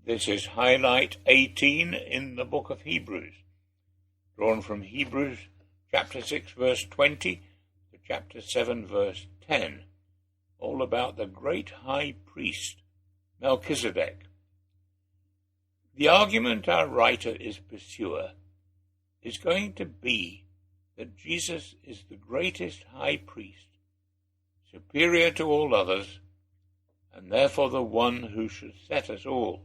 This is highlight 18 in the book of Hebrews, drawn from Hebrews chapter 6 verse 20 to chapter 7 verse 10, all about the great high priest Melchizedek. The argument our writer is pursuer is going to be that Jesus is the greatest high priest, superior to all others, and therefore the one who should set us all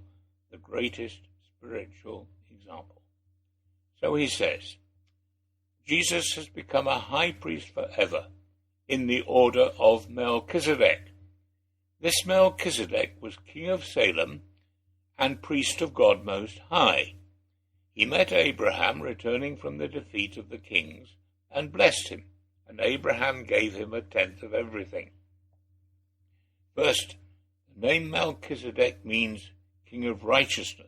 the greatest spiritual example. So he says, Jesus has become a high priest forever in the order of Melchizedek. This Melchizedek was king of Salem and priest of God Most High. He met Abraham returning from the defeat of the kings and blessed him, and Abraham gave him 1/10 of everything. First, the name Melchizedek means king of righteousness.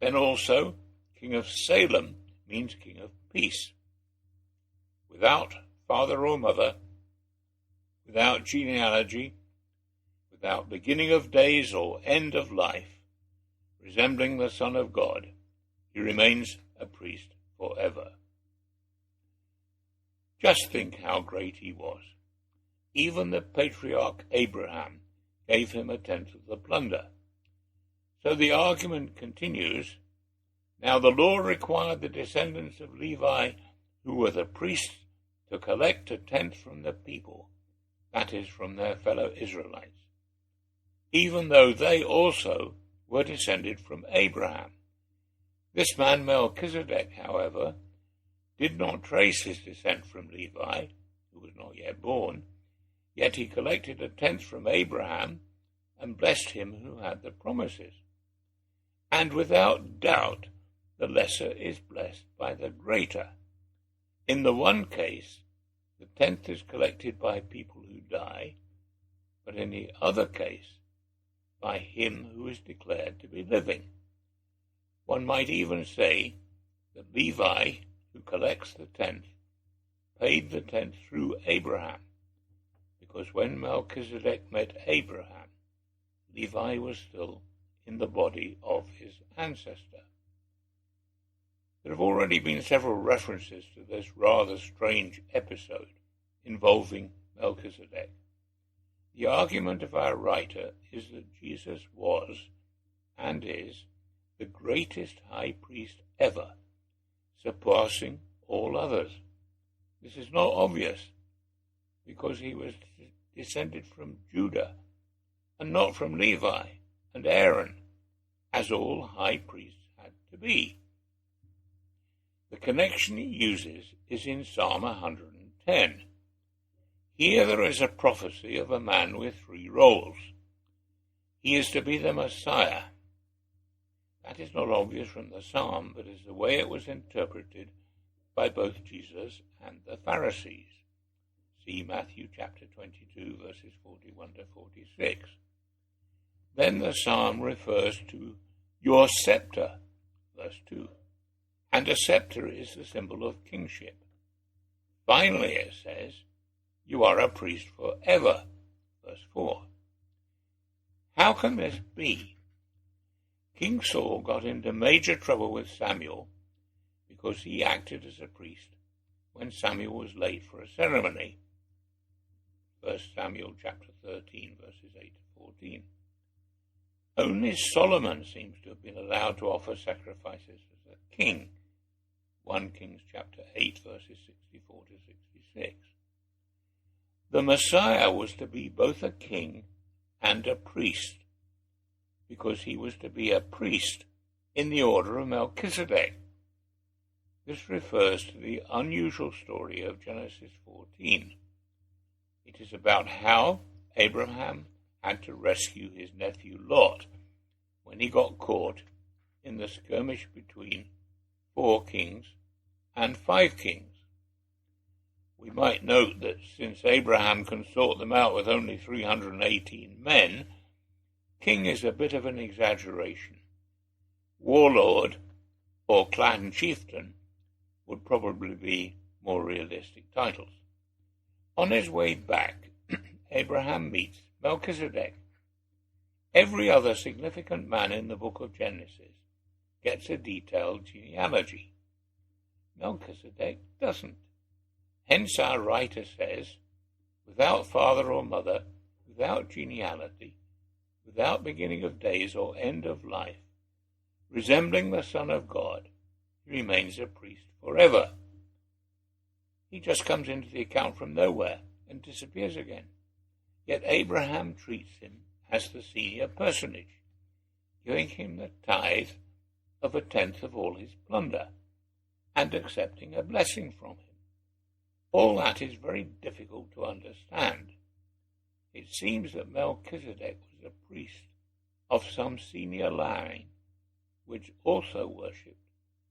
Then also, king of Salem means king of peace. Without father or mother, without genealogy, without beginning of days or end of life, resembling the Son of God, he remains a priest forever. Just think how great he was. Even the patriarch Abraham gave him 1/10 of the plunder. So the argument continues. Now the law required the descendants of Levi, who were the priests, to collect 1/10 from the people, that is, from their fellow Israelites, even though they also were descended from Abraham. This man Melchizedek, however, did not trace his descent from Levi, who was not yet born, yet he collected 1/10 from Abraham and blessed him who had the promises. And without doubt, the lesser is blessed by the greater. In the one case, the 1/10 is collected by people who die, but in the other case, by him who is declared to be living. One might even say that Levi, who collects the 1/10, paid the 1/10 through Abraham, because when Melchizedek met Abraham, Levi was still in the body of his ancestor. There have already been several references to this rather strange episode involving Melchizedek. The argument of our writer is that Jesus was, and is, the greatest high priest ever, surpassing all others. This is not obvious, because he was descended from Judah, and not from Levi and Aaron, as all high priests had to be. The connection he uses is in Psalm 110. Here there is a prophecy of a man with 3 roles. He is to be the Messiah. That is not obvious from the psalm, but is the way it was interpreted by both Jesus and the Pharisees. See Matthew chapter 22, verses 41 to 46. Then the psalm refers to your sceptre, verse 2. And a sceptre is the symbol of kingship. Finally, it says, you are a priest forever, verse 4. How can this be? King Saul got into major trouble with Samuel because he acted as a priest when Samuel was late for a ceremony. 1 Samuel chapter 13, verses 8 to 14. Only Solomon seems to have been allowed to offer sacrifices as a king. 1 Kings chapter 8, verses 64 to 66. The Messiah was to be both a king and a priest, because he was to be a priest in the order of Melchizedek. This refers to the unusual story of Genesis 14. It is about how Abraham had to rescue his nephew Lot when he got caught in the skirmish between 4 kings and 5 kings. We might note that since Abraham can sort them out with only 318 men, king is a bit of an exaggeration. Warlord or clan chieftain would probably be more realistic titles. On his way back, Abraham meets Melchizedek. Every other significant man in the book of Genesis gets a detailed genealogy. Melchizedek doesn't. Hence our writer says, without father or mother, without genealogy, without beginning of days or end of life, resembling the Son of God, he remains a priest forever. He just comes into the account from nowhere and disappears again. Yet Abraham treats him as the senior personage, giving him the tithe of 1/10 of all his plunder, and accepting a blessing from him. All that is very difficult to understand. It seems that Melchizedek was a priest of some senior line, which also worshipped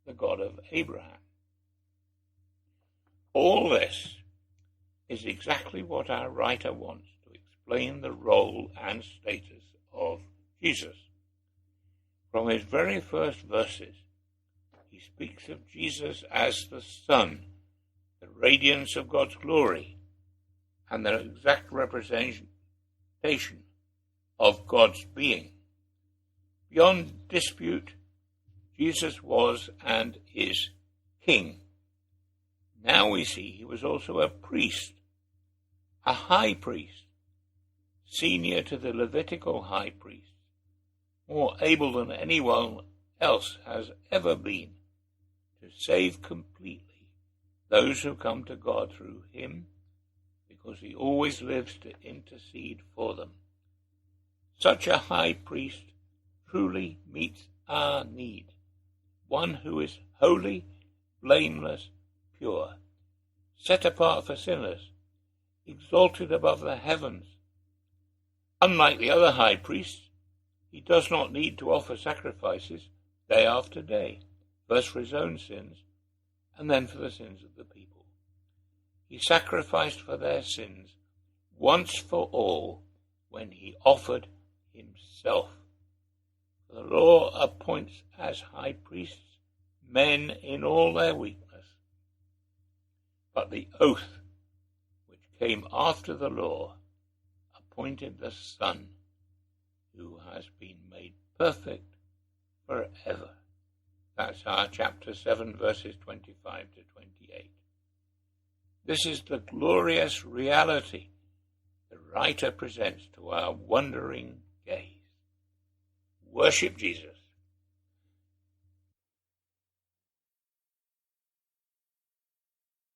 the God of Abraham. All this is exactly what our writer wants to explain the role and status of Jesus. From his very first verses, he speaks of Jesus as the Son, the radiance of God's glory, and the exact representation of God's being. Beyond dispute, Jesus was and is King. Now we see he was also a priest, a high priest, senior to the Levitical high priest, more able than anyone else has ever been to save completely those who come to God through him, because he always lives to intercede for them. Such a high priest truly meets our need, one who is holy, blameless, pure, set apart for sinners, exalted above the heavens. Unlike the other high priests, he does not need to offer sacrifices day after day, first for his own sins and then for the sins of the people. He sacrificed for their sins once for all when he offered himself. The law appoints as high priests men in all their weakness. But the oath, which came after the law, appointed the Son, who has been made perfect forever. That's our chapter 7, verses 25 to 28. This is the glorious reality the writer presents to our wondering gaze. Worship Jesus.